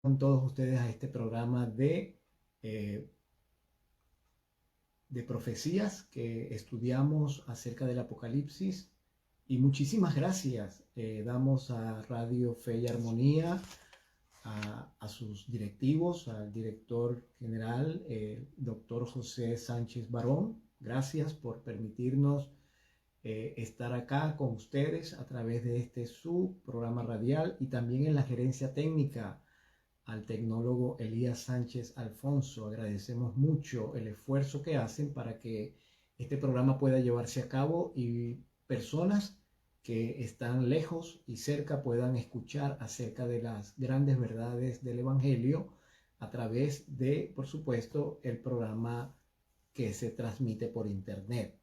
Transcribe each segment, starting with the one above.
con todos ustedes a este programa de profecías que estudiamos acerca del Apocalipsis. Y muchísimas gracias damos a Radio Fe y Armonía, a sus directivos, al director general, doctor José Sánchez Barón. Gracias por permitirnos estar acá con ustedes a través de este su programa radial, y también en la gerencia técnica al tecnólogo Elías Sánchez Alfonso. Agradecemos mucho el esfuerzo que hacen para que este programa pueda llevarse a cabo y personas que están lejos y cerca puedan escuchar acerca de las grandes verdades del Evangelio a través de, por supuesto, el programa que se transmite por internet.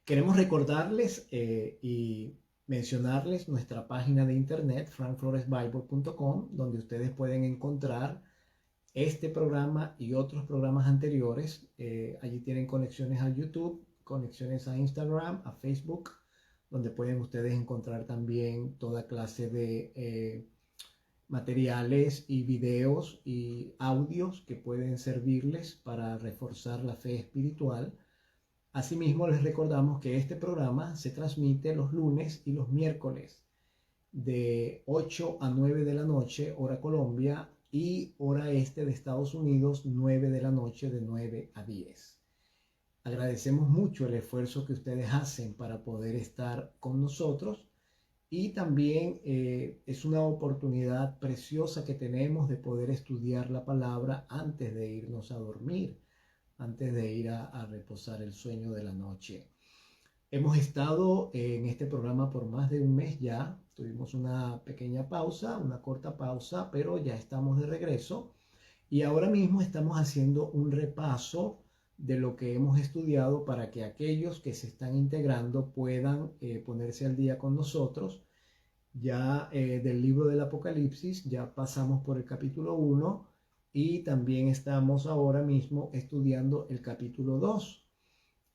Queremos recordarles y mencionarles nuestra página de internet, frankfloresbible.com, donde ustedes pueden encontrar este programa y otros programas anteriores. Allí tienen conexiones a YouTube, conexiones a Instagram, a Facebook, donde pueden ustedes encontrar también toda clase de materiales y videos y audios que pueden servirles para reforzar la fe espiritual. Asimismo, les recordamos que este programa se transmite los lunes y los miércoles de 8 a 9 de la noche, hora Colombia, y hora este de Estados Unidos, 9 de la noche, de 9 a 10. Agradecemos mucho el esfuerzo que ustedes hacen para poder estar con nosotros, y también es una oportunidad preciosa que tenemos de poder estudiar la palabra antes de irnos a dormir, antes de ir a reposar el sueño de la noche. Hemos estado en este programa por más de un mes ya. Tuvimos una pequeña pausa, una corta pausa, pero ya estamos de regreso. Y ahora mismo estamos haciendo un repaso de lo que hemos estudiado para que aquellos que se están integrando puedan ponerse al día con nosotros. Ya del libro del Apocalipsis ya pasamos por el capítulo 1 y también estamos ahora mismo estudiando el capítulo 2.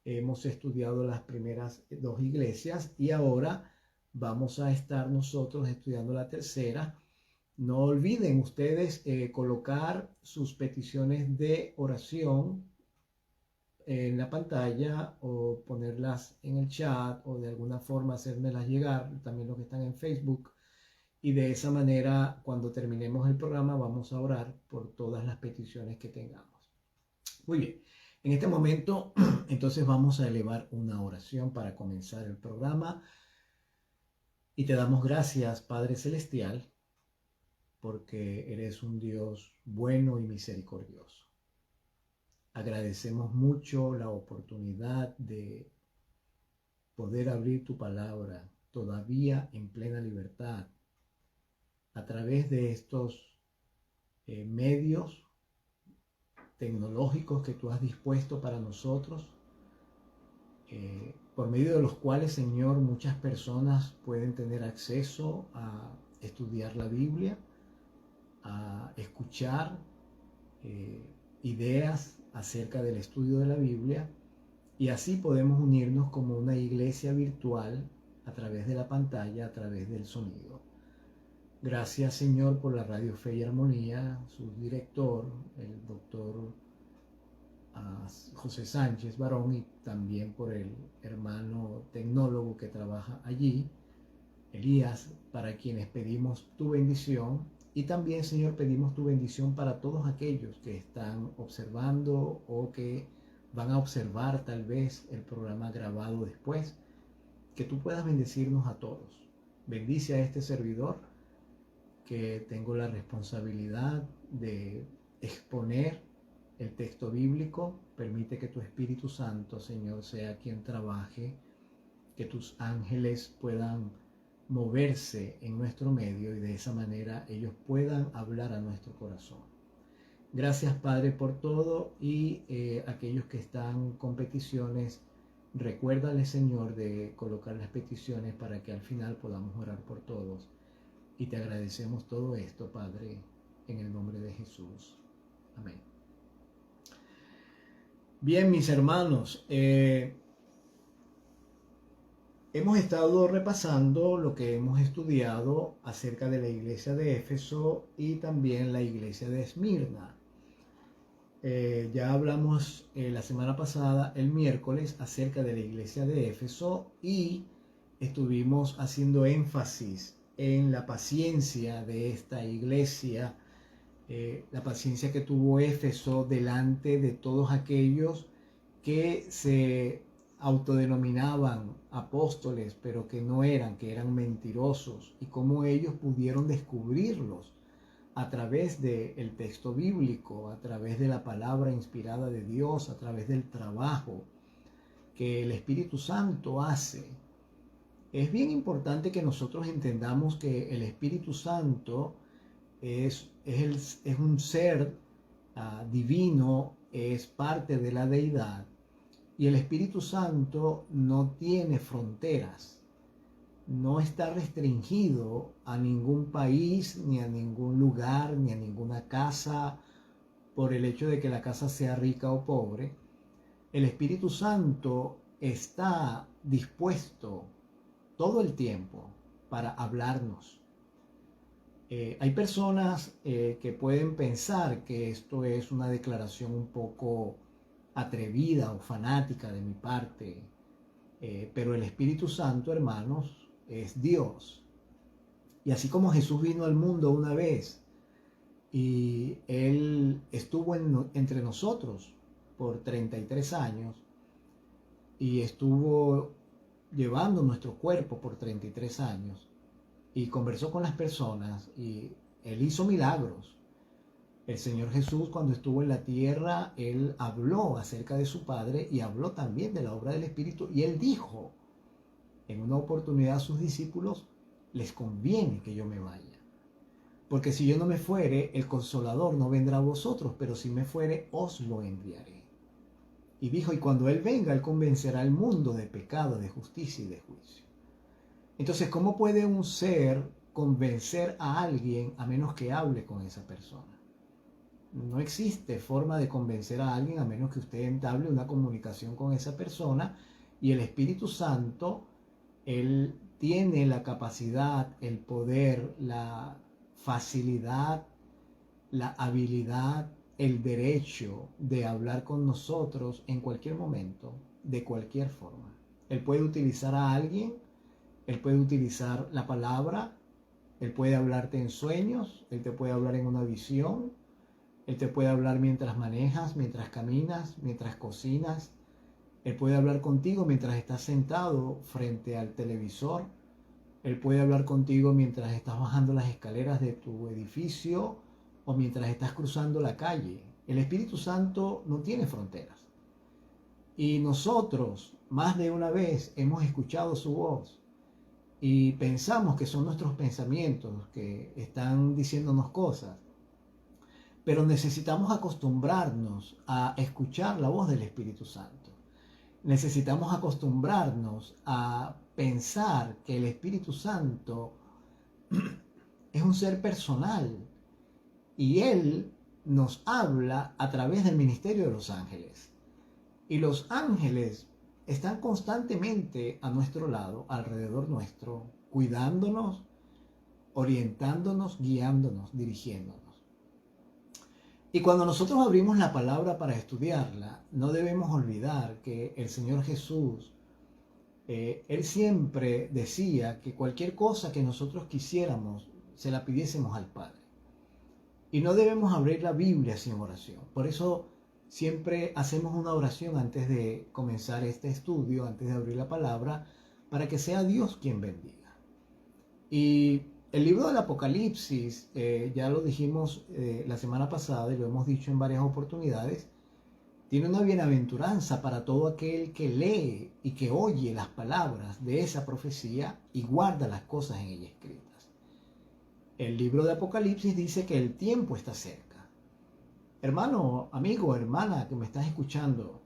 Hemos estudiado las primeras dos iglesias y ahora vamos a estar nosotros estudiando la tercera. No olviden ustedes colocar sus peticiones de oración en la pantalla, o ponerlas en el chat, o de alguna forma hacérmelas llegar, también los que están en Facebook. Y de esa manera, cuando terminemos el programa, vamos a orar por todas las peticiones que tengamos. Muy bien, en este momento entonces vamos a elevar una oración para comenzar el programa. Y te damos gracias, Padre Celestial, porque eres un Dios bueno y misericordioso. Agradecemos mucho la oportunidad de poder abrir tu palabra todavía en plena libertad a través de estos medios tecnológicos que tú has dispuesto para nosotros, por medio de los cuales, Señor, muchas personas pueden tener acceso a estudiar la Biblia, a escuchar ideas acerca del estudio de la Biblia, y así podemos unirnos como una iglesia virtual a través de la pantalla, a través del sonido. Gracias, Señor, por la Radio Fe y Armonía, su director, el doctor José Sánchez Barón, y también por el hermano tecnólogo que trabaja allí, Elías, para quienes pedimos tu bendición. Y también, Señor, pedimos tu bendición para todos aquellos que están observando o que van a observar tal vez el programa grabado después. Que tú puedas bendecirnos a todos. Bendice a este servidor, que tengo la responsabilidad de exponer el texto bíblico. Permite que tu Espíritu Santo, Señor, sea quien trabaje, que tus ángeles puedan moverse en nuestro medio y de esa manera ellos puedan hablar a nuestro corazón. Gracias, Padre, por todo, y aquellos que están con peticiones, recuérdale, Señor, de colocar las peticiones para que al final podamos orar por todos. Y te agradecemos todo esto, Padre, en el nombre de Jesús. Amén. Bien, mis hermanos, Hemos estado repasando lo que hemos estudiado acerca de la iglesia de Éfeso y también la iglesia de Esmirna. Ya hablamos la semana pasada, el miércoles, acerca de la iglesia de Éfeso y estuvimos haciendo énfasis en la paciencia de esta iglesia, la paciencia que tuvo Éfeso delante de todos aquellos que se autodenominaban apóstoles, pero que no eran, que eran mentirosos, y cómo ellos pudieron descubrirlos a través del texto bíblico, a través de la palabra inspirada de Dios, a través del trabajo que el Espíritu Santo hace. Es bien importante que nosotros entendamos que el Espíritu Santo es un ser divino, es parte de la deidad, y el Espíritu Santo no tiene fronteras, no está restringido a ningún país, ni a ningún lugar, ni a ninguna casa, por el hecho de que la casa sea rica o pobre. El Espíritu Santo está dispuesto todo el tiempo para hablarnos. Hay personas que pueden pensar que esto es una declaración un poco atrevida o fanática de mi parte, pero el Espíritu Santo, hermanos, es Dios. Y así como Jesús vino al mundo una vez y Él estuvo entre nosotros por 33 años y estuvo llevando nuestro cuerpo por 33 años y conversó con las personas y Él hizo milagros. El Señor Jesús, cuando estuvo en la tierra, Él habló acerca de su Padre y habló también de la obra del Espíritu, y Él dijo en una oportunidad a sus discípulos: les conviene que yo me vaya, porque si yo no me fuere, el Consolador no vendrá a vosotros, pero si me fuere, os lo enviaré. Y dijo: y cuando Él venga, Él convencerá al mundo de pecado, de justicia y de juicio. Entonces, ¿cómo puede un ser convencer a alguien a menos que hable con esa persona? No existe forma de convencer a alguien a menos que usted entable una comunicación con esa persona, y el Espíritu Santo, Él tiene la capacidad, el poder, la facilidad, la habilidad, el derecho de hablar con nosotros en cualquier momento, de cualquier forma. Él puede utilizar a alguien, Él puede utilizar la palabra, Él puede hablarte en sueños, Él te puede hablar en una visión, Él te puede hablar mientras manejas, mientras caminas, mientras cocinas. Él puede hablar contigo mientras estás sentado frente al televisor. Él puede hablar contigo mientras estás bajando las escaleras de tu edificio o mientras estás cruzando la calle. El Espíritu Santo no tiene fronteras. Y nosotros, más de una vez, hemos escuchado su voz y pensamos que son nuestros pensamientos que están diciéndonos cosas. Pero necesitamos acostumbrarnos a escuchar la voz del Espíritu Santo. Necesitamos acostumbrarnos a pensar que el Espíritu Santo es un ser personal y Él nos habla a través del ministerio de los ángeles. Y los ángeles están constantemente a nuestro lado, alrededor nuestro, cuidándonos, orientándonos, guiándonos, dirigiéndonos. Y cuando nosotros abrimos la palabra para estudiarla, no debemos olvidar que el Señor Jesús, Él siempre decía que cualquier cosa que nosotros quisiéramos, se la pidiésemos al Padre. Y no debemos abrir la Biblia sin oración. Por eso siempre hacemos una oración antes de comenzar este estudio, antes de abrir la palabra, para que sea Dios quien bendiga. Y el libro del Apocalipsis, ya lo dijimos la semana pasada y lo hemos dicho en varias oportunidades, tiene una bienaventuranza para todo aquel que lee y que oye las palabras de esa profecía y guarda las cosas en ella escritas. El libro de Apocalipsis dice que el tiempo está cerca. Hermano, amigo, hermana que me estás escuchando,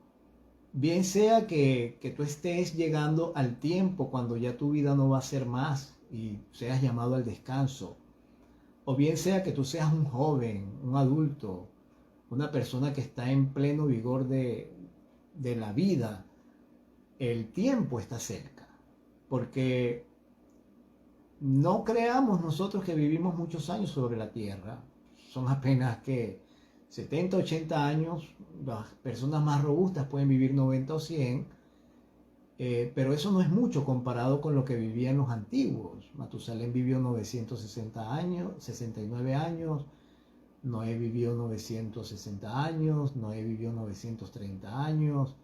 bien sea que tú estés llegando al tiempo cuando ya tu vida no va a ser más y seas llamado al descanso, o bien sea que tú seas un joven, un adulto, una persona que está en pleno vigor de la vida, el tiempo está cerca, porque no creamos nosotros que vivimos muchos años sobre la tierra. Son apenas que 70, 80 años. Las personas más robustas pueden vivir 90 o 100, pero eso no es mucho comparado con lo que vivían los antiguos. Matusalén vivió 960 años, 69 años. Noé vivió 960 años, Noé vivió 930 años.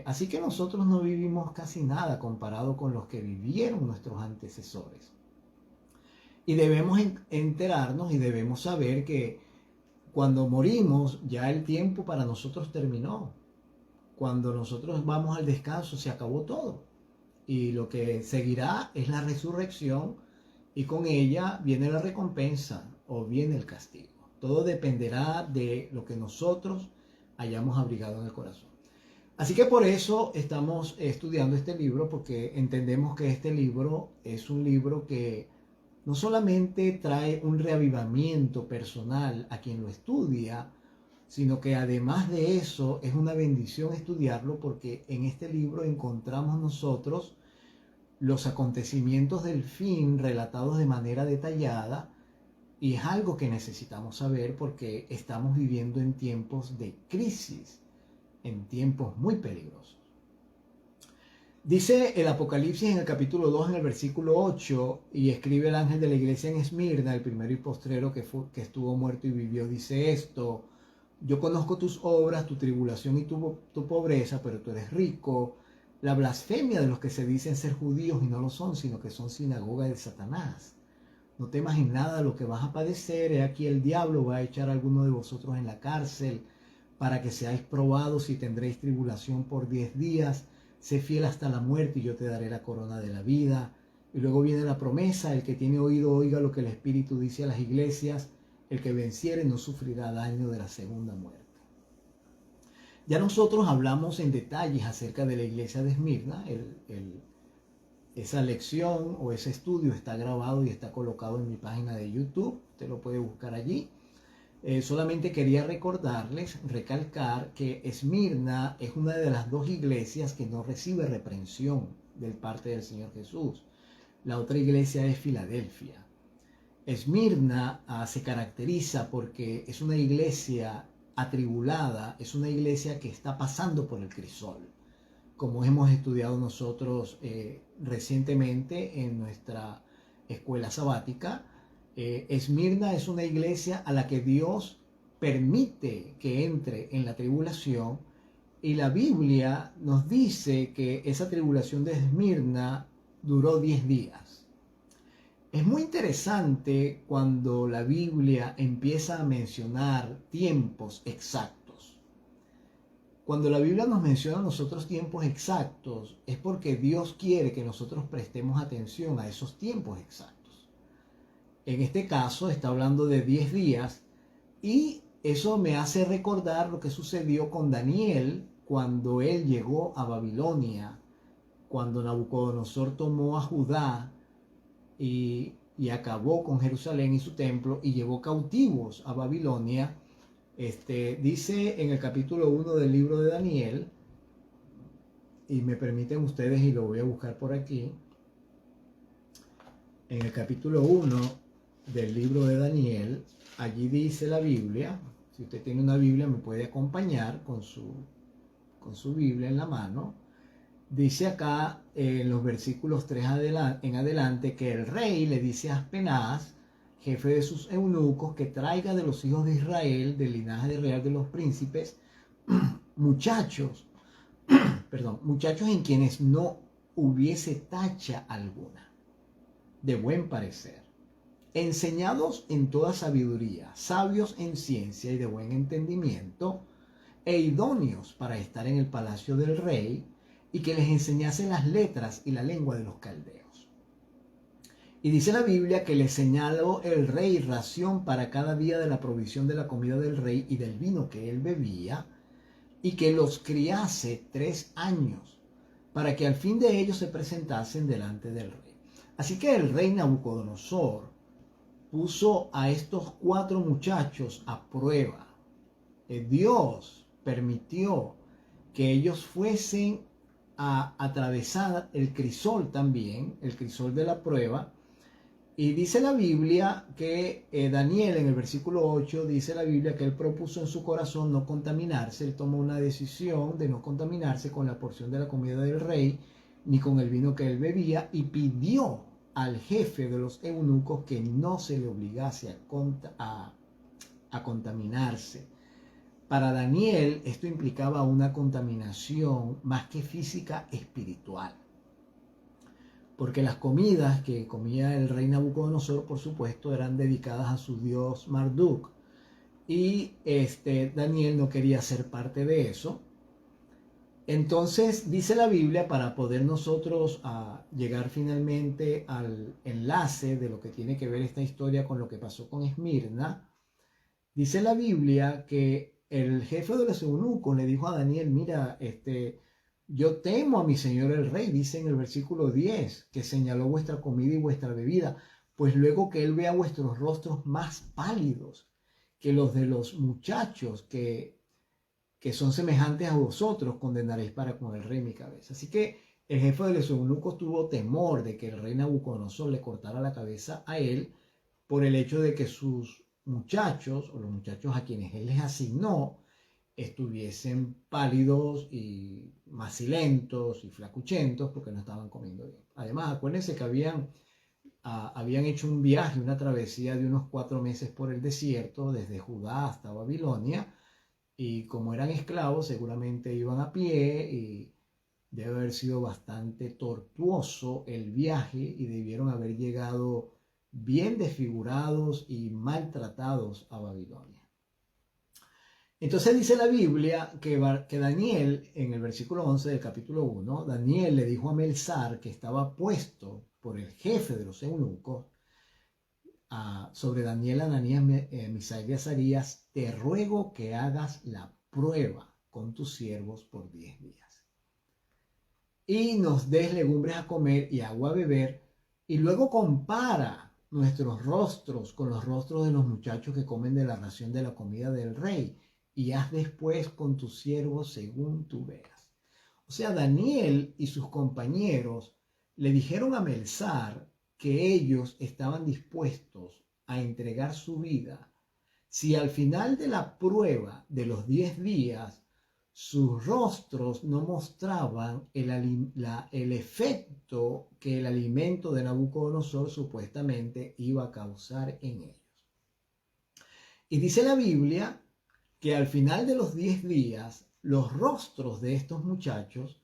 Así que nosotros no vivimos casi nada comparado con los que vivieron nuestros antecesores. Y debemos enterarnos y debemos saber que cuando morimos ya el tiempo para nosotros terminó. Cuando nosotros vamos al descanso se acabó todo. Y lo que seguirá es la resurrección, y con ella viene la recompensa o viene el castigo. Todo dependerá de lo que nosotros hayamos abrigado en el corazón. Así que por eso estamos estudiando este libro, porque entendemos que este libro es un libro que no solamente trae un reavivamiento personal a quien lo estudia, sino que además de eso es una bendición estudiarlo, porque en este libro encontramos nosotros los acontecimientos del fin relatados de manera detallada, y es algo que necesitamos saber porque estamos viviendo en tiempos de crisis, en tiempos muy peligrosos. Dice el Apocalipsis en el capítulo 2, en el versículo 8, y escribe el ángel de la iglesia en Esmirna, el primero y postrero que estuvo muerto y vivió, dice esto: yo conozco tus obras, tu tribulación y tu pobreza, pero tú eres rico. La blasfemia de los que se dicen ser judíos y no lo son, sino que son sinagoga de Satanás. No temas en nada lo que vas a padecer. He aquí el diablo va a echar a alguno de vosotros en la cárcel para que seáis probados, y tendréis tribulación por 10 días. Sé fiel hasta la muerte y yo te daré la corona de la vida. Y luego viene la promesa: el que tiene oído oiga lo que el Espíritu dice a las iglesias. El que venciere no sufrirá daño de la segunda muerte. Ya nosotros hablamos en detalles acerca de la iglesia de Esmirna. Esa lección o ese estudio está grabado y está colocado en mi página de YouTube. Usted lo puede buscar allí. Solamente quería recordarles, recalcar que Esmirna es una de las dos iglesias que no recibe reprensión de parte del Señor Jesús. La otra iglesia es Filadelfia. Esmirna se caracteriza porque es una iglesia atribulada, es una iglesia que está pasando por el crisol, como hemos estudiado nosotros recientemente en nuestra escuela sabática. Esmirna es una iglesia a la que Dios permite que entre en la tribulación, y la Biblia nos dice que esa tribulación de Esmirna duró 10 días. Es muy interesante cuando la Biblia empieza a mencionar tiempos exactos. Cuando la Biblia nos menciona a nosotros tiempos exactos, es porque Dios quiere que nosotros prestemos atención a esos tiempos exactos. En este caso está hablando de 10 días, y eso me hace recordar lo que sucedió con Daniel cuando él llegó a Babilonia, cuando Nabucodonosor tomó a Judá y acabó con Jerusalén y su templo y llevó cautivos a Babilonia. Dice en el capítulo 1 del libro de Daniel, y me permiten ustedes y lo voy a buscar por aquí, en el capítulo 1 del libro de Daniel, allí dice la Biblia. Si usted tiene una Biblia me puede acompañar con su Biblia en la mano. Dice acá en los versículos 3 en adelante que el rey le dice a Aspenaz, jefe de sus eunucos, que traiga de los hijos de Israel, del linaje real de los príncipes, muchachos en quienes no hubiese tacha alguna, de buen parecer, enseñados en toda sabiduría, sabios en ciencia y de buen entendimiento, e idóneos para estar en el palacio del rey, y que les enseñase las letras y la lengua de los caldeos. Y dice la Biblia que le señaló el rey ración para cada día de la provisión de la comida del rey y del vino que él bebía, y que los criase 3 años, para que al fin de ellos se presentasen delante del rey. Así que el rey Nabucodonosor puso a estos 4 muchachos a prueba. Dios permitió que ellos fuesen a atravesar el crisol también, el crisol de la prueba. Y dice la Biblia que Daniel en el versículo 8 dice la Biblia que él propuso en su corazón no contaminarse, él tomó una decisión de no contaminarse con la porción de la comida del rey ni con el vino que él bebía, y pidió al jefe de los eunucos que no se le obligase a contaminarse. Para Daniel esto implicaba una contaminación más que física, espiritual. Porque las comidas que comía el rey Nabucodonosor, por supuesto, eran dedicadas a su dios Marduk. Y Daniel no quería ser parte de eso. Entonces dice la Biblia, para poder nosotros llegar finalmente al enlace de lo que tiene que ver esta historia con lo que pasó con Esmirna, dice la Biblia que el jefe de los eunucos le dijo a Daniel, mira, yo temo a mi señor el rey, dice en el versículo 10, que señaló vuestra comida y vuestra bebida, pues luego que él vea vuestros rostros más pálidos que los de los muchachos que son semejantes a vosotros, condenaréis para con el rey mi cabeza. Así que el jefe de los eunucos tuvo temor de que el rey Nabucodonosor le cortara la cabeza a él por el hecho de que sus muchachos, o los muchachos a quienes él les asignó, estuviesen pálidos y macilentos y flacuchentos porque no estaban comiendo bien. Además, acuérdense que habían hecho un viaje, una travesía de unos 4 meses por el desierto, desde Judá hasta Babilonia, y como eran esclavos, seguramente iban a pie y debe haber sido bastante tortuoso el viaje y debieron haber llegado bien desfigurados y maltratados a Babilonia. Entonces dice la Biblia que Daniel, en el versículo 11 del capítulo 1, Daniel le dijo a Melzar, que estaba puesto por el jefe de los eunucos, sobre Daniel, Ananías, Misael y Azarías, te ruego que hagas la prueba con tus siervos por 10 días. Y nos des legumbres a comer y agua a beber, y luego compara nuestros rostros con los rostros de los muchachos que comen de la ración de la comida del rey, y haz después con tus siervos según tú veas. O sea, Daniel y sus compañeros le dijeron a Melzar que ellos estaban dispuestos a entregar su vida si al final de la prueba de los 10 días sus rostros no mostraban el efecto que el alimento de Nabucodonosor supuestamente iba a causar en ellos. Y dice la Biblia que al final de los 10 días los rostros de estos muchachos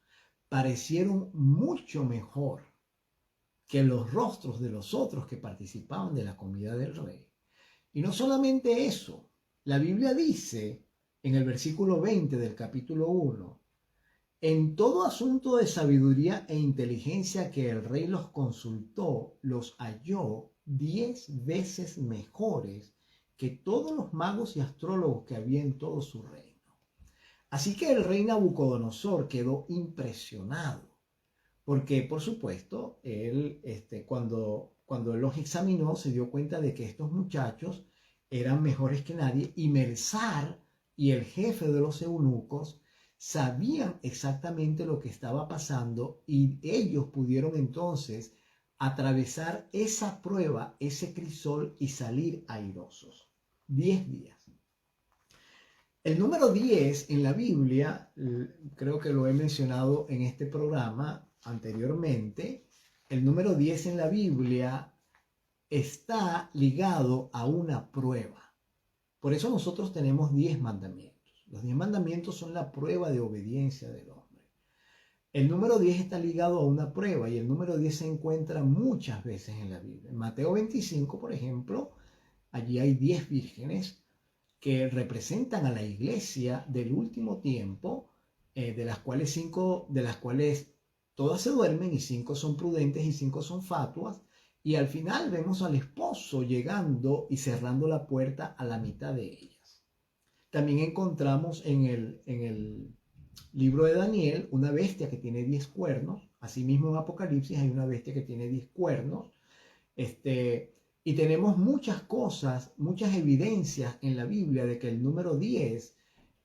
parecieron mucho mejor que los rostros de los otros que participaban de la comida del rey. Y no solamente eso, la Biblia dice en el versículo 20 del capítulo 1, en todo asunto de sabiduría e inteligencia que el rey los consultó, los halló 10 veces mejores que todos los magos y astrólogos que había en todo su reino. Así que el rey Nabucodonosor quedó impresionado, porque por supuesto, él cuando él los examinó se dio cuenta de que estos muchachos eran mejores que nadie, y Melzar y el jefe de los eunucos sabían exactamente lo que estaba pasando, y ellos pudieron entonces atravesar esa prueba, ese crisol, y salir airosos. 10 días. El número 10 en la Biblia, creo que lo he mencionado en este programa anteriormente, el número 10 en la Biblia está ligado a una prueba. Por eso nosotros tenemos 10 mandamientos. Los 10 mandamientos son la prueba de obediencia del hombre. El número 10 está ligado a una prueba, y el número 10 se encuentra muchas veces en la Biblia. En Mateo 25, por ejemplo, allí hay 10 vírgenes que representan a la iglesia del último tiempo, de las cuales todas se duermen y 5 son prudentes y 5 son fatuas, y al final vemos al esposo llegando y cerrando la puerta a la mitad de ellas. También encontramos en el libro de Daniel una bestia que tiene 10 cuernos, asimismo en Apocalipsis hay una bestia que tiene 10 cuernos, y tenemos muchas cosas, muchas evidencias en la Biblia de que el número 10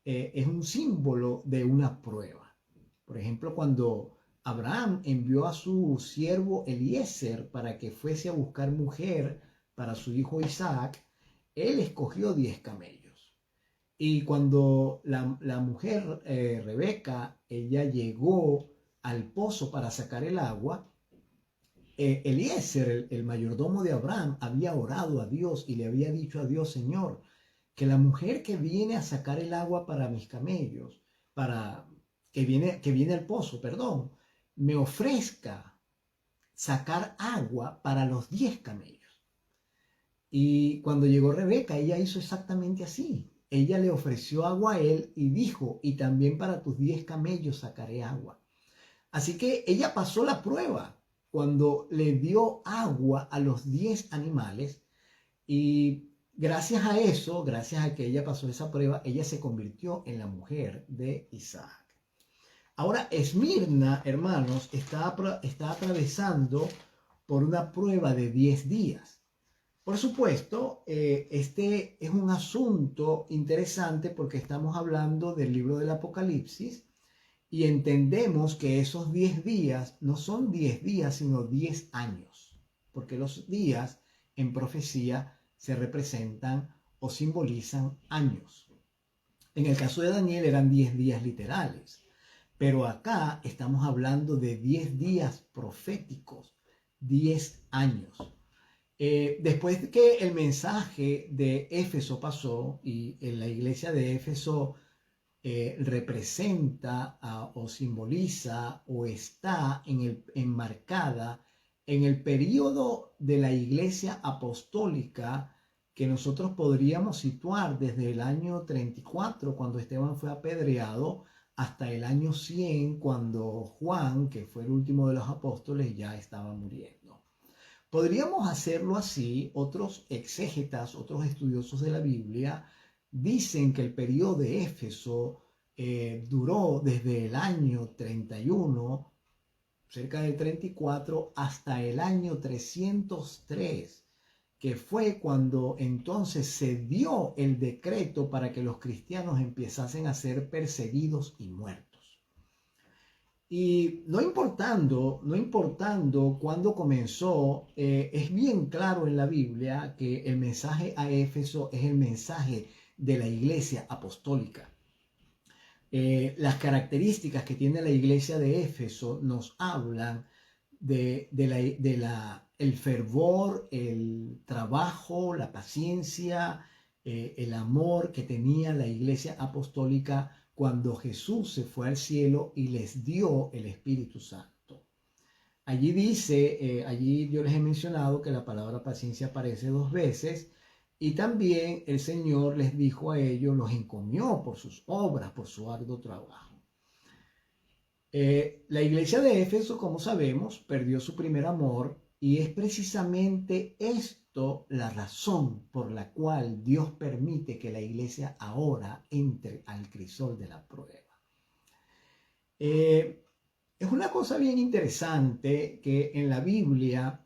es un símbolo de una prueba. Por ejemplo, cuando Abraham envió a su siervo Eliezer para que fuese a buscar mujer para su hijo Isaac. Él escogió 10 camellos. Y cuando la mujer Rebeca, ella llegó al pozo para sacar el agua, Eliezer, el mayordomo de Abraham, había orado a Dios y le había dicho a Dios: Señor, que la mujer que viene a sacar el agua para mis camellos, que viene al pozo, perdón, me ofrezca sacar agua para los 10 camellos. Y cuando llegó Rebeca, ella hizo exactamente así. Ella le ofreció agua a él y dijo: y también para tus 10 camellos sacaré agua. Así que ella pasó la prueba cuando le dio agua a los 10 animales, y gracias a eso, gracias a que ella pasó esa prueba, ella se convirtió en la mujer de Isaac. Ahora, Esmirna, hermanos, está atravesando por una prueba de 10 días. Por supuesto, este es un asunto interesante porque estamos hablando del libro del Apocalipsis y entendemos que esos 10 días no son 10 días, sino 10 años, porque los días en profecía se representan o simbolizan años. En el caso de Daniel eran 10 días literales, pero acá estamos hablando de 10 días proféticos, 10 años. Después de que el mensaje de Éfeso pasó y en la iglesia de Éfeso representa o simboliza o está enmarcada en el periodo de la iglesia apostólica que nosotros podríamos situar desde el año 34, cuando Esteban fue apedreado, hasta el año 100, cuando Juan, que fue el último de los apóstoles, ya estaba muriendo. Podríamos hacerlo así. Otros exégetas, otros estudiosos de la Biblia, dicen que el periodo de Éfeso duró desde el año 31, cerca del 34, hasta el año 303, que fue cuando entonces se dio el decreto para que los cristianos empezasen a ser perseguidos y muertos. Y no importando cuándo comenzó, es bien claro en la Biblia que el mensaje a Éfeso es el mensaje de la iglesia apostólica. Las características que tiene la iglesia de Éfeso nos hablan el fervor, el trabajo, la paciencia, el amor que tenía la iglesia apostólica cuando Jesús se fue al cielo y les dio el Espíritu Santo. Allí dice, allí yo les he mencionado que la palabra paciencia aparece 2 veces, y también el Señor les dijo a ellos, los encomió por sus obras, por su arduo trabajo. La iglesia de Éfeso, como sabemos, perdió su primer amor, y es precisamente esto la razón por la cual Dios permite que la iglesia ahora entre al crisol de la prueba. Es una cosa bien interesante que en la Biblia,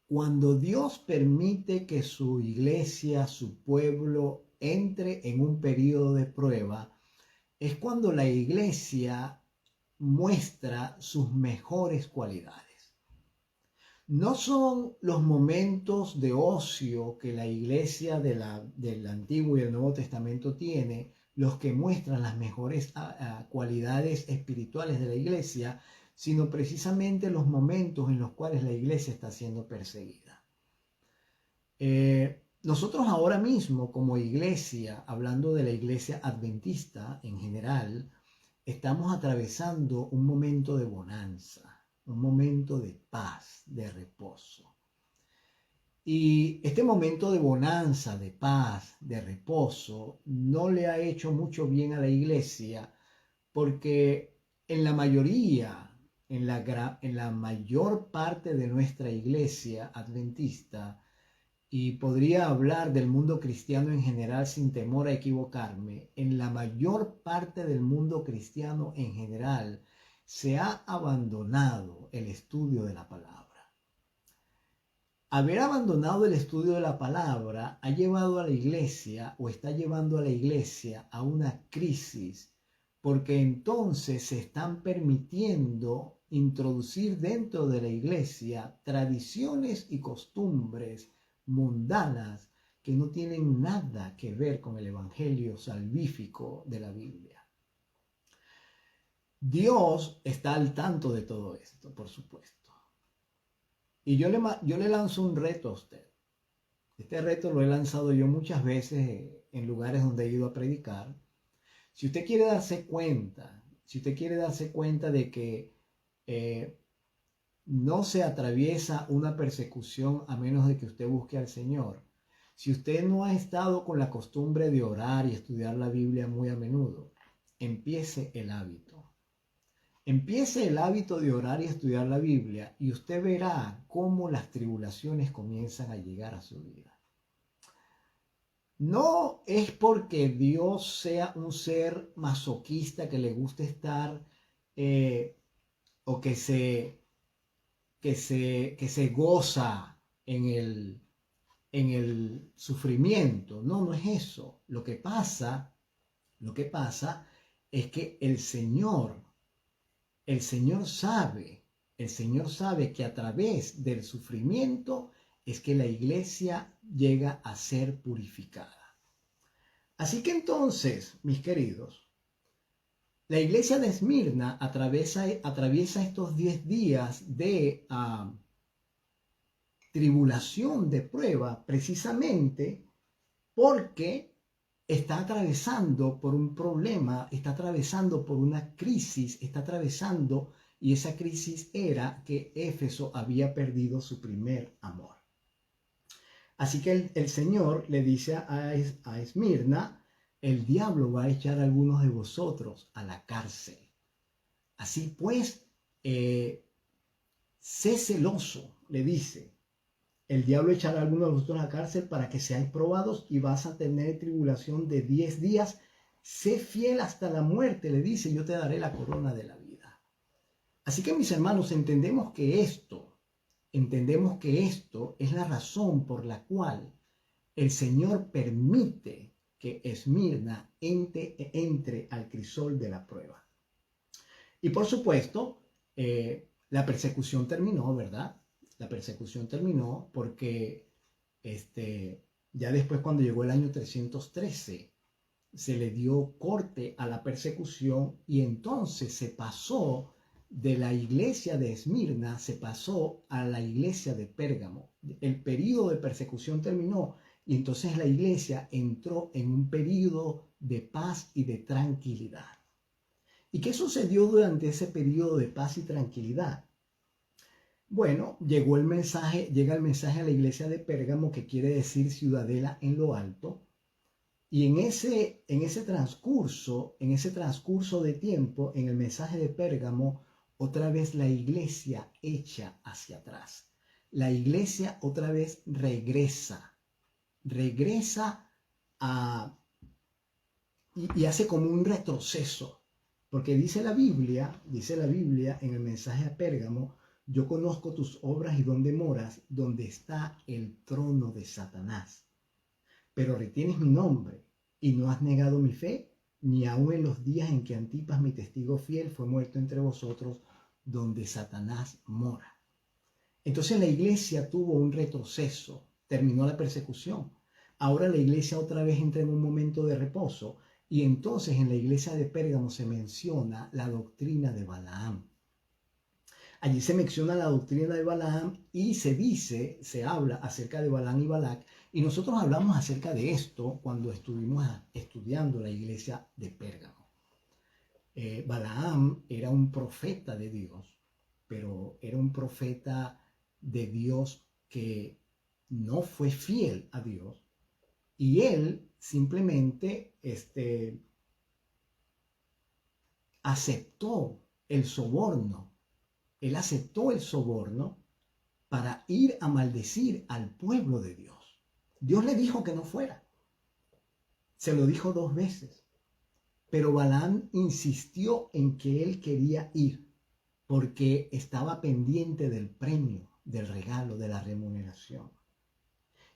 cuando Dios permite que su iglesia, su pueblo, entre en un periodo de prueba, es cuando la iglesia muestra sus mejores cualidades. No son los momentos de ocio que la iglesia del Antiguo y el Nuevo Testamento tiene los que muestran las mejores cualidades espirituales de la iglesia, sino precisamente los momentos en los cuales la iglesia está siendo perseguida. Nosotros ahora mismo, como iglesia, hablando de la iglesia adventista en general, estamos atravesando un momento de bonanza, un momento de paz, de reposo. Y este momento de bonanza, de paz, de reposo, no le ha hecho mucho bien a la iglesia, porque en la mayor parte de nuestra iglesia adventista, y podría hablar del mundo cristiano en general sin temor a equivocarme, en la mayor parte del mundo cristiano en general se ha abandonado el estudio de la palabra. Haber abandonado el estudio de la palabra ha llevado a la iglesia, o está llevando a la iglesia, a una crisis, porque entonces se están permitiendo introducir dentro de la iglesia tradiciones y costumbres mundanas que no tienen nada que ver con el evangelio salvífico de la Biblia. Dios está al tanto de todo esto, por supuesto. Y yo le lanzo un reto a usted. Este reto lo he lanzado yo muchas veces en lugares donde he ido a predicar. Si usted quiere darse cuenta, de que no se atraviesa una persecución a menos de que usted busque al Señor, si usted no ha estado con la costumbre de orar y estudiar la Biblia muy a menudo, empiece el hábito. Empiece el hábito de orar y estudiar la Biblia y usted verá cómo las tribulaciones comienzan a llegar a su vida. No es porque Dios sea un ser masoquista que le guste estar o que se goza en el sufrimiento. No, no es eso. Lo que pasa es que el Señor sabe que a través del sufrimiento es que la iglesia llega a ser purificada. Así que entonces, mis queridos, la iglesia de Esmirna atraviesa estos 10 días de tribulación, de prueba, precisamente porque está atravesando por un problema, está atravesando por una crisis, y esa crisis era que Éfeso había perdido su primer amor. Así que el Señor le dice a Esmirna, el diablo va a echar a algunos de vosotros a la cárcel. Así pues, sé celoso, le dice. El diablo echará a algunos de vosotros a la cárcel para que seáis probados y vas a tener tribulación de 10 días. Sé fiel hasta la muerte, le dice, yo te daré la corona de la vida. Así que, mis hermanos, entendemos que esto es la razón por la cual el Señor permite que Esmirna entre al crisol de la prueba. Y por supuesto, la persecución terminó, ¿verdad? La persecución terminó porque ya después, cuando llegó el año 313, se le dio corte a la persecución y entonces se pasó de la iglesia de Esmirna, se pasó a la iglesia de Pérgamo. El período de persecución terminó y entonces la iglesia entró en un período de paz y de tranquilidad. ¿Y qué sucedió durante ese período de paz y tranquilidad? Bueno, llega el mensaje a la iglesia de Pérgamo, que quiere decir ciudadela en lo alto, y en ese transcurso de tiempo, en el mensaje de Pérgamo, otra vez la iglesia echa hacia atrás. La iglesia otra vez regresa y hace como un retroceso, porque dice la Biblia en el mensaje a Pérgamo, yo conozco tus obras y dónde moras, donde está el trono de Satanás. Pero retienes mi nombre y no has negado mi fe, ni aun en los días en que Antipas, mi testigo fiel, fue muerto entre vosotros, donde Satanás mora. Entonces la iglesia tuvo un retroceso, terminó la persecución. Ahora la iglesia otra vez entra en un momento de reposo y entonces en la iglesia de Pérgamo se menciona la doctrina de Balaam. Allí se menciona la doctrina de Balaam y se habla acerca de Balaam y Balac. Y nosotros hablamos acerca de esto cuando estuvimos estudiando la iglesia de Pérgamo. Balaam era un profeta de Dios, pero era un profeta de Dios que no fue fiel a Dios. Y él simplemente aceptó el soborno. Él aceptó el soborno para ir a maldecir al pueblo de Dios. Dios le dijo que no fuera. Se lo dijo 2 veces. Pero Balaam insistió en que él quería ir porque estaba pendiente del premio, del regalo, de la remuneración.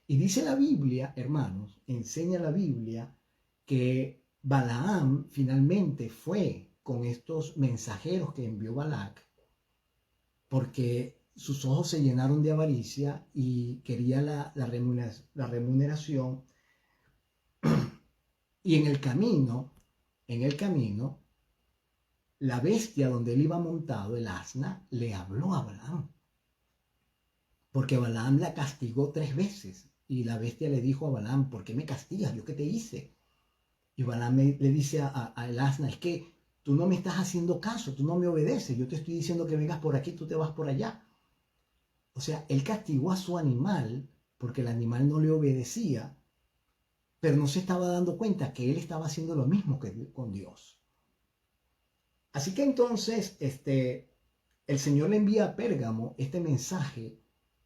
Y dice la Biblia, hermanos, enseña la Biblia que Balaam finalmente fue con estos mensajeros que envió Balac porque sus ojos se llenaron de avaricia y quería la remuneración. Y en el camino, la bestia donde él iba montado, el asna, le habló a Balaam. Porque Balaam la castigó 3 veces. Y la bestia le dijo a Balaam, ¿por qué me castigas? ¿Yo qué te hice? Y Balaam le dice a el asna, es que tú no me estás haciendo caso, tú no me obedeces. Yo te estoy diciendo que vengas por aquí, tú te vas por allá. O sea, él castigó a su animal porque el animal no le obedecía, pero no se estaba dando cuenta que él estaba haciendo lo mismo que con Dios. Así que entonces, el Señor le envía a Pérgamo este mensaje,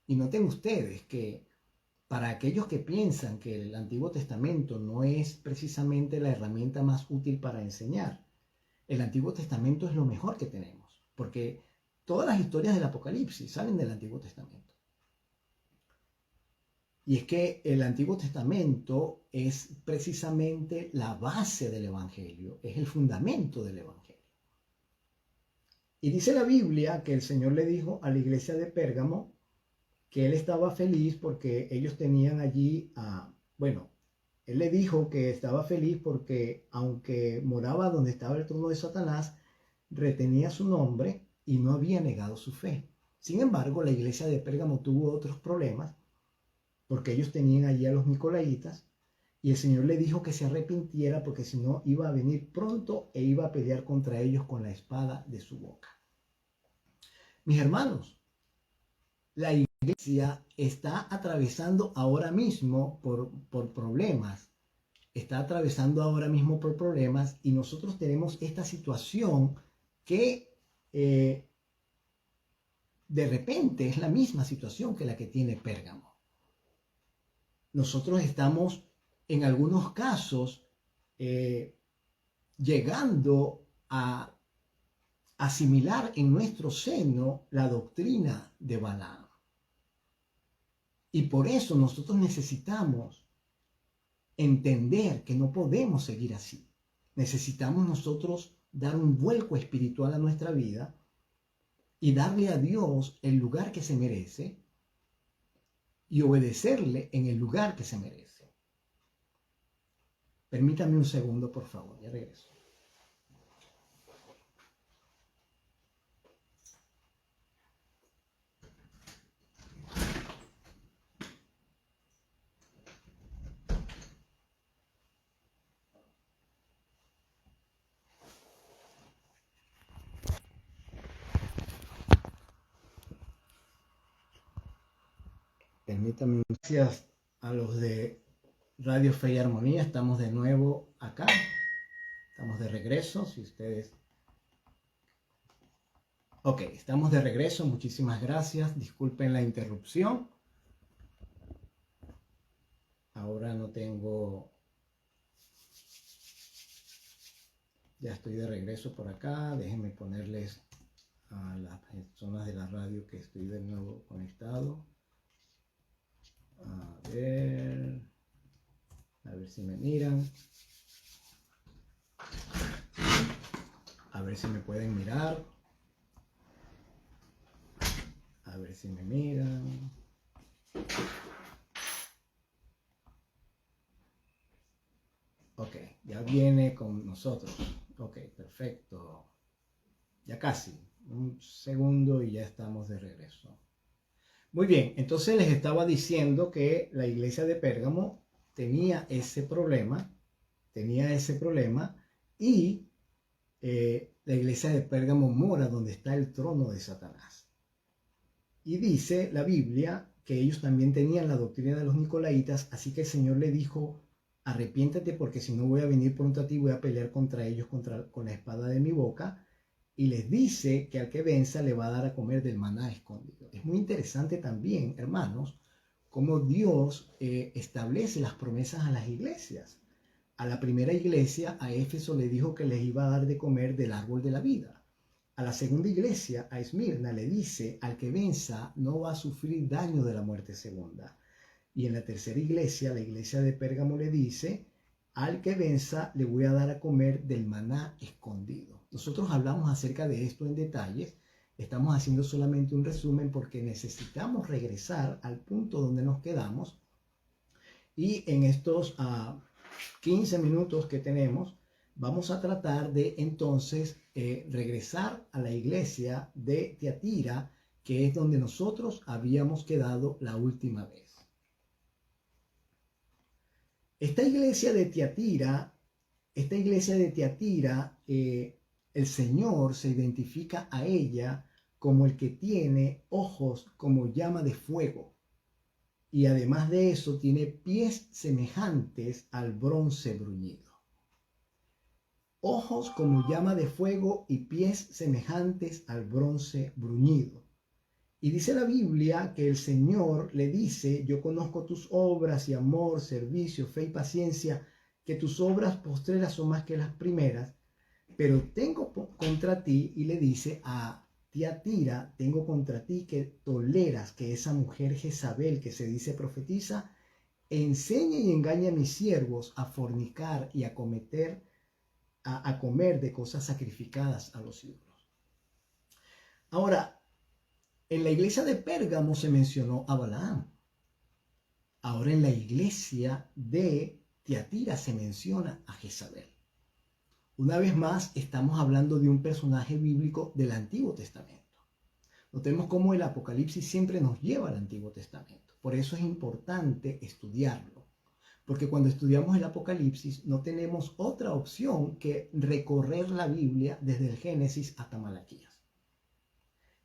y noten ustedes que para aquellos que piensan que el Antiguo Testamento no es precisamente la herramienta más útil para enseñar, el Antiguo Testamento es lo mejor que tenemos, porque todas las historias del Apocalipsis salen del Antiguo Testamento. Y es que el Antiguo Testamento es precisamente la base del Evangelio, es el fundamento del Evangelio. Y dice la Biblia que el Señor le dijo a la iglesia de Pérgamo que él estaba feliz porque ellos tenían allí él le dijo que estaba feliz porque aunque moraba donde estaba el trono de Satanás, retenía su nombre y no había negado su fe. Sin embargo, la iglesia de Pérgamo tuvo otros problemas porque ellos tenían allí a los nicolaitas, y el Señor le dijo que se arrepintiera porque si no iba a venir pronto e iba a pelear contra ellos con la espada de su boca. Mis hermanos, la iglesia está atravesando ahora mismo por problemas, está atravesando ahora mismo por problemas, y nosotros tenemos esta situación que de repente es la misma situación que la que tiene Pérgamo. Nosotros estamos en algunos casos llegando a asimilar en nuestro seno la doctrina de Balaam. Y por eso nosotros necesitamos entender que no podemos seguir así. Necesitamos nosotros dar un vuelco espiritual a nuestra vida y darle a Dios el lugar que se merece y obedecerle en el lugar que se merece. Permítame un segundo, por favor, ya regreso. Permítame, gracias a los de Radio Fe y Armonía, estamos de nuevo acá, estamos de regreso, si ustedes... Ok, estamos de regreso, muchísimas gracias, disculpen la interrupción. Ahora no tengo... Ya estoy de regreso por acá, déjenme ponerles a las personas de la radio que estoy de nuevo conectado. A ver si me miran. A ver si me pueden mirar. A ver si me miran. Ok, ya viene con nosotros. Ok, perfecto. Ya casi. Un segundo y ya estamos de regreso. Muy bien, entonces les estaba diciendo que la iglesia de Pérgamo tenía ese problema y la iglesia de Pérgamo mora donde está el trono de Satanás. Y dice la Biblia que ellos también tenían la doctrina de los nicolaitas, así que el Señor le dijo, arrepiéntate porque si no voy a venir pronto a ti, voy a pelear contra ellos con la espada de mi boca. Y les dice que al que venza le va a dar a comer del maná escondido. Es muy interesante también, hermanos, cómo Dios establece las promesas a las iglesias. A la primera iglesia, a Éfeso, le dijo que les iba a dar de comer del árbol de la vida. A la segunda iglesia, a Esmirna, le dice, al que venza no va a sufrir daño de la muerte segunda. Y en la tercera iglesia, la iglesia de Pérgamo, le dice al que venza le voy a dar a comer del maná escondido. Nosotros hablamos acerca de esto en detalles. Estamos haciendo solamente un resumen porque necesitamos regresar al punto donde nos quedamos. Y en estos 15 minutos que tenemos, vamos a tratar de entonces regresar a la iglesia de Tiatira, que es donde nosotros habíamos quedado la última vez. Esta iglesia de Tiatira, el Señor se identifica a ella como el que tiene ojos como llama de fuego. Y además de eso, tiene pies semejantes al bronce bruñido. Ojos como llama de fuego y pies semejantes al bronce bruñido. Y dice la Biblia que el Señor le dice: yo conozco tus obras y amor, servicio, fe y paciencia, que tus obras postreras son más que las primeras, pero tengo contra ti, y le dice a Tiatira, tengo contra ti que toleras que esa mujer Jezabel, que se dice profetiza, enseñe y engañe a mis siervos a fornicar y a comer de cosas sacrificadas a los ídolos. Ahora, en la iglesia de Pérgamo se mencionó a Balaam. Ahora en la iglesia de Tiatira se menciona a Jezabel. Una vez más, estamos hablando de un personaje bíblico del Antiguo Testamento. Notemos cómo el Apocalipsis siempre nos lleva al Antiguo Testamento. Por eso es importante estudiarlo. Porque cuando estudiamos el Apocalipsis no tenemos otra opción que recorrer la Biblia desde el Génesis hasta Malaquías.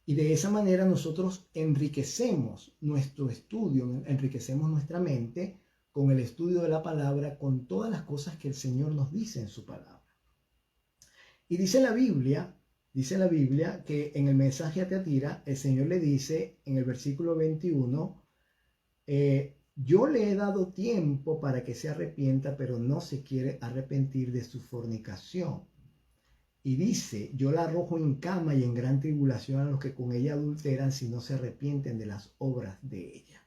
Y de esa manera nosotros enriquecemos nuestro estudio, enriquecemos nuestra mente con el estudio de la palabra, con todas las cosas que el Señor nos dice en su palabra. Y dice la Biblia que en el mensaje a Tiatira, el Señor le dice en el versículo 21, yo le he dado tiempo para que se arrepienta, pero no se quiere arrepentir de su fornicación. Y dice, yo la arrojo en cama y en gran tribulación a los que con ella adulteran, si no se arrepienten de las obras de ella.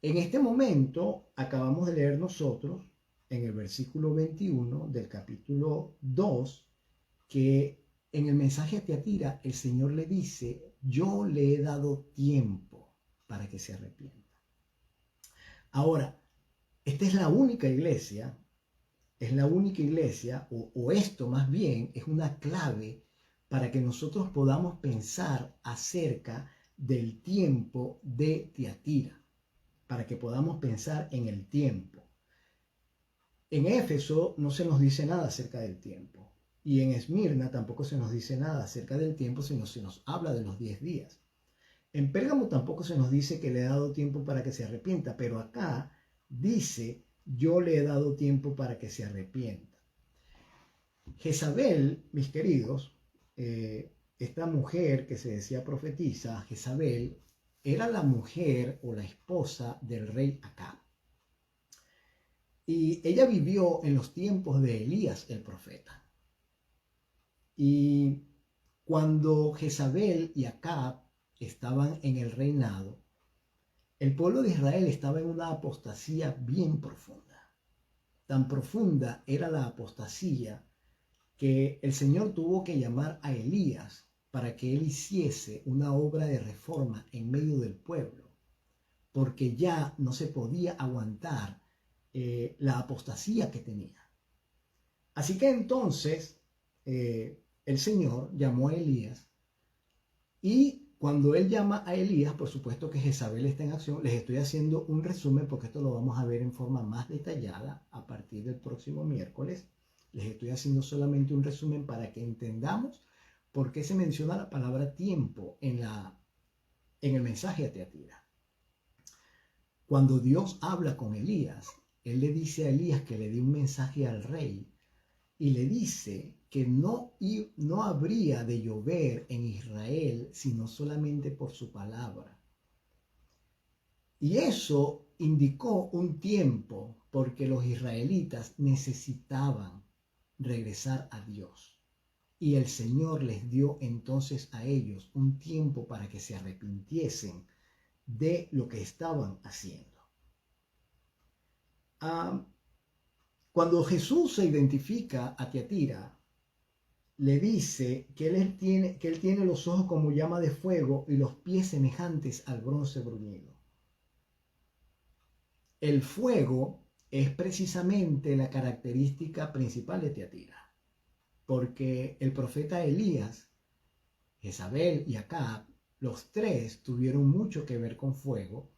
En este momento acabamos de leer nosotros en el versículo 21 del capítulo 2 que en el mensaje a Tiatira el Señor le dice, yo le he dado tiempo para que se arrepienta. Ahora, esta es la única iglesia, o esto más bien es una clave para que nosotros podamos pensar acerca del tiempo de Tiatira, para que podamos pensar en el tiempo. En Éfeso no se nos dice nada acerca del tiempo, y en Esmirna tampoco se nos dice nada acerca del tiempo, sino se nos habla de los 10 días. En Pérgamo tampoco se nos dice que le ha dado tiempo para que se arrepienta, pero acá dice, yo le he dado tiempo para que se arrepienta. Jezabel, mis queridos, esta mujer que se decía profetiza, Jezabel, era la mujer o la esposa del rey Acab. Y ella vivió en los tiempos de Elías el profeta. Y cuando Jezabel y Acab estaban en el reinado, el pueblo de Israel estaba en una apostasía bien profunda. Tan profunda era la apostasía que el Señor tuvo que llamar a Elías para que él hiciese una obra de reforma en medio del pueblo, porque ya no se podía aguantar la apostasía que tenía. Así que entonces el Señor llamó a Elías, y cuando él llama a Elías, por supuesto que Jezabel está en acción. Les estoy haciendo un resumen porque esto lo vamos a ver en forma más detallada a partir del próximo miércoles. Les estoy haciendo solamente un resumen para que entendamos por qué se menciona la palabra tiempo en el mensaje a Tiatira. Cuando Dios habla con Elías, él le dice a Elías que le dé un mensaje al rey y le dice que no habría de llover en Israel sino solamente por su palabra. Y eso indicó un tiempo porque los israelitas necesitaban regresar a Dios. Y el Señor les dio entonces a ellos un tiempo para que se arrepintiesen de lo que estaban haciendo. Cuando Jesús se identifica a Tiatira, le dice que él tiene los ojos como llama de fuego y los pies semejantes al bronce bruñido. El fuego es precisamente la característica principal de Tiatira, porque el profeta Elías, Jezabel y Acab, los tres tuvieron mucho que ver con fuego.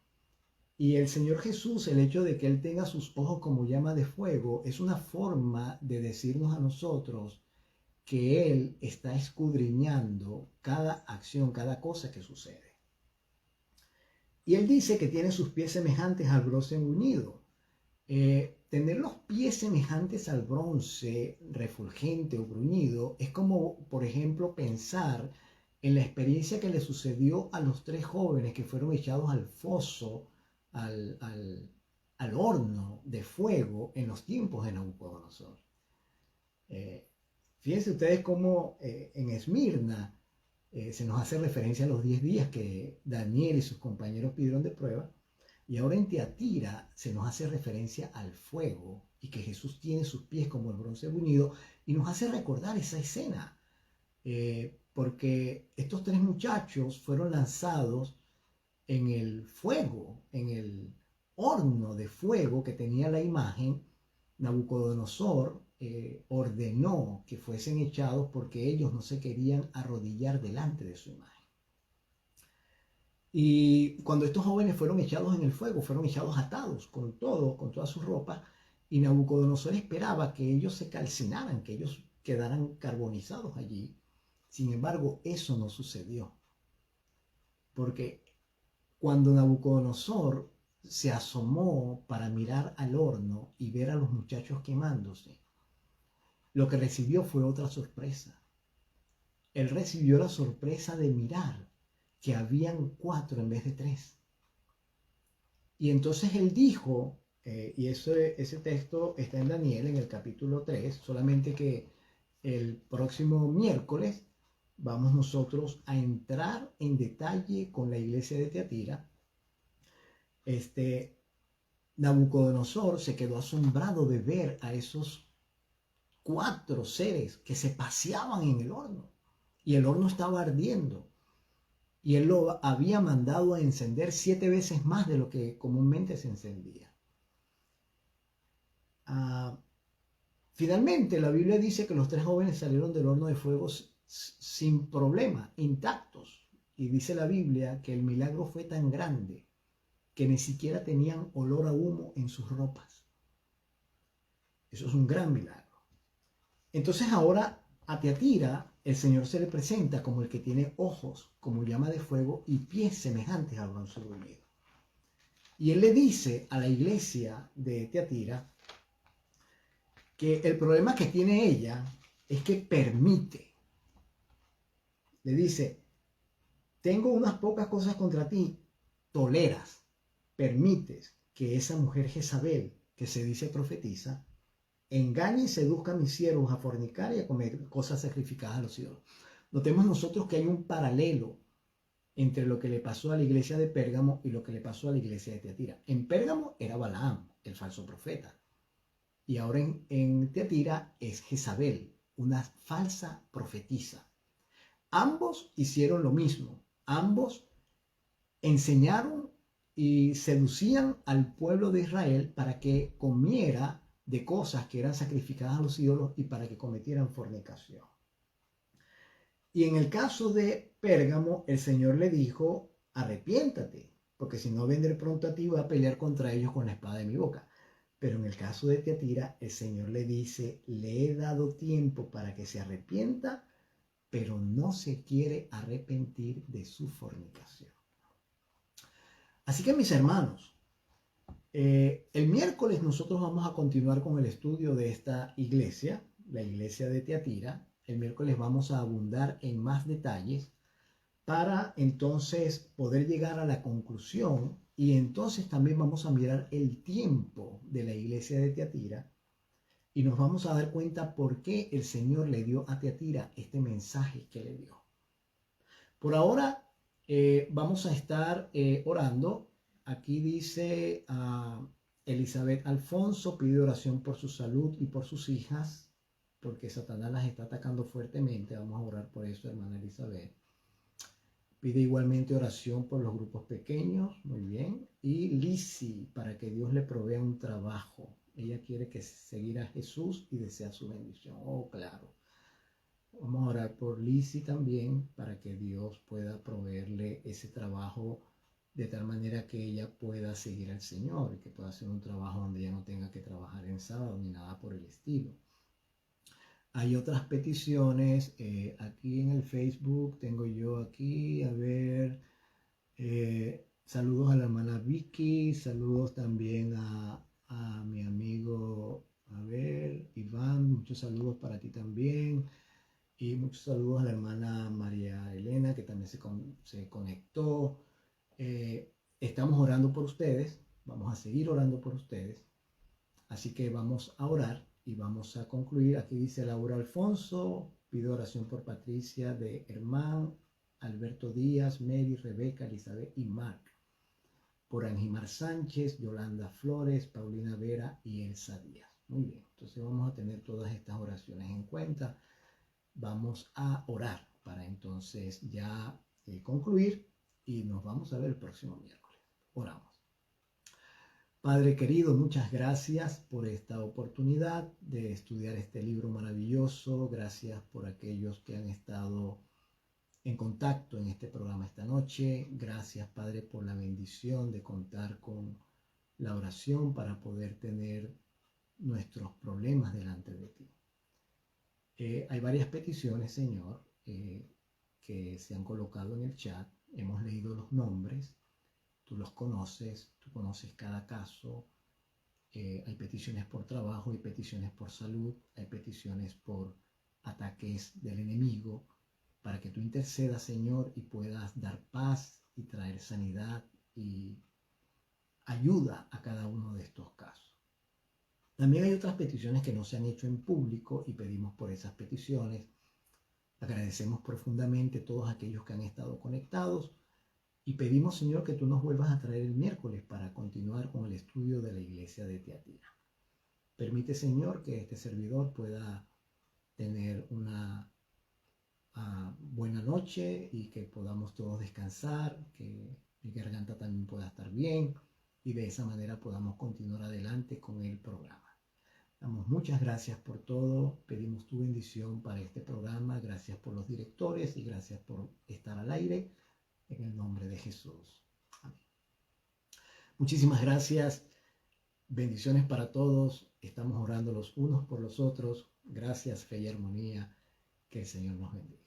Y el Señor Jesús, el hecho de que Él tenga sus ojos como llama de fuego, es una forma de decirnos a nosotros que Él está escudriñando cada acción, cada cosa que sucede. Y Él dice que tiene sus pies semejantes al bronce bruñido. Tener los pies semejantes al bronce refulgente o bruñido es como, por ejemplo, pensar en la experiencia que le sucedió a los tres jóvenes que fueron echados al foso, al horno de fuego en los tiempos de Nabucodonosor. Fíjense ustedes cómo en Esmirna se nos hace referencia a los 10 días que Daniel y sus compañeros pidieron de prueba, y ahora en Tiatira se nos hace referencia al fuego y que Jesús tiene sus pies como el bronce bruñido, y nos hace recordar esa escena, porque estos tres muchachos fueron lanzados en el fuego, en el horno de fuego que tenía la imagen. Nabucodonosor ordenó que fuesen echados porque ellos no se querían arrodillar delante de su imagen. Y cuando estos jóvenes fueron echados en el fuego, fueron echados atados con todo, con toda su ropa, y Nabucodonosor esperaba que ellos se calcinaran, que ellos quedaran carbonizados allí. Sin embargo, eso no sucedió, porque cuando Nabucodonosor se asomó para mirar al horno y ver a los muchachos quemándose, lo que recibió fue otra sorpresa. Él recibió la sorpresa de mirar que habían 4 en vez de 3. Y entonces él dijo, y ese texto está en Daniel en el capítulo 3, solamente que el próximo miércoles vamos nosotros a entrar en detalle con la iglesia de Tiatira. Nabucodonosor se quedó asombrado de ver a esos 4 seres que se paseaban en el horno, y el horno estaba ardiendo, y él lo había mandado a encender 7 veces más de lo que comúnmente se encendía. Finalmente, la Biblia dice que los 3 jóvenes salieron del horno de fuego sin problema, intactos, y dice la Biblia que el milagro fue tan grande que ni siquiera tenían olor a humo en sus ropas. Eso es un gran milagro. Entonces ahora a Tiatira el Señor se le presenta como el que tiene ojos como llama de fuego y pies semejantes al bronce bruñido. Y él le dice a la iglesia de Tiatira que el problema que tiene ella es que permite. Le dice, tengo unas pocas cosas contra ti, toleras, permites que esa mujer Jezabel, que se dice profetiza, engañe y seduzca a mis siervos a fornicar y a comer cosas sacrificadas a los ídolos. Notemos nosotros que hay un paralelo entre lo que le pasó a la iglesia de Pérgamo y lo que le pasó a la iglesia de Tiatira. En Pérgamo era Balaam, el falso profeta. Y ahora en Tiatira es Jezabel, una falsa profetisa. Ambos hicieron lo mismo. Ambos enseñaron y seducían al pueblo de Israel para que comiera de cosas que eran sacrificadas a los ídolos y para que cometieran fornicación. Y en el caso de Pérgamo, el Señor le dijo, arrepiéntate, porque si no vendré pronto a ti y voy a pelear contra ellos con la espada de mi boca. Pero en el caso de Tiatira, el Señor le dice, le he dado tiempo para que se arrepienta, pero no se quiere arrepentir de su fornicación. Así que mis hermanos, el miércoles nosotros vamos a continuar con el estudio de esta iglesia, la iglesia de Tiatira. El miércoles vamos a abundar en más detalles para entonces poder llegar a la conclusión, y entonces también vamos a mirar el tiempo de la iglesia de Tiatira y nos vamos a dar cuenta por qué el Señor le dio a Tiatira este mensaje que le dio. Por ahora vamos a estar orando. Aquí dice Elizabeth Alfonso pide oración por su salud y por sus hijas, porque Satanás las está atacando fuertemente. Vamos a orar por eso, hermana Elizabeth. Pide igualmente oración por los grupos pequeños, muy bien. Y Lizzie, para que Dios le provea un trabajo. Ella quiere que seguir a Jesús y desea su bendición. Oh, claro. Vamos a orar por Lizzie también, para que Dios pueda proveerle ese trabajo de tal manera que ella pueda seguir al Señor y que pueda hacer un trabajo donde ella no tenga que trabajar en sábado ni nada por el estilo. Hay otras peticiones, aquí en el Facebook tengo yo aquí, a ver, saludos a la hermana Vicky, saludos también a mi amigo, a ver, Iván, muchos saludos para ti también, y muchos saludos a la hermana María Elena, que también se conectó. Estamos orando por ustedes, vamos a seguir orando por ustedes, así que vamos a orar. Y vamos a concluir. Aquí dice Laura Alfonso, pido oración por Patricia de Hermán, Alberto Díaz, Mary, Rebeca, Elizabeth y Mark. Por Angimar Sánchez, Yolanda Flores, Paulina Vera y Elsa Díaz. Muy bien, entonces vamos a tener todas estas oraciones en cuenta. Vamos a orar para entonces ya concluir y nos vamos a ver el próximo miércoles. Oramos. Padre querido, muchas gracias por esta oportunidad de estudiar este libro maravilloso. Gracias por aquellos que han estado en contacto en este programa esta noche. Gracias, Padre, por la bendición de contar con la oración para poder tener nuestros problemas delante de ti. Hay varias peticiones, Señor, que se han colocado en el chat. Hemos leído los nombres. Tú los conoces, tú conoces cada caso. Hay peticiones por trabajo, hay peticiones por salud, hay peticiones por ataques del enemigo, para que tú intercedas, Señor, y puedas dar paz y traer sanidad y ayuda a cada uno de estos casos. También hay otras peticiones que no se han hecho en público y pedimos por esas peticiones. Agradecemos profundamente a todos aquellos que han estado conectados. Y pedimos, Señor, que tú nos vuelvas a traer el miércoles para continuar con el estudio de la iglesia de Tiatira. Permite, Señor, que este servidor pueda tener una buena noche y que podamos todos descansar, que mi garganta también pueda estar bien y de esa manera podamos continuar adelante con el programa. Damos muchas gracias por todo, pedimos tu bendición para este programa, gracias por los directores y gracias por estar al aire. En el nombre de Jesús. Amén. Muchísimas gracias. Bendiciones para todos. Estamos orando los unos por los otros. Gracias, fe y armonía. Que el Señor nos bendiga.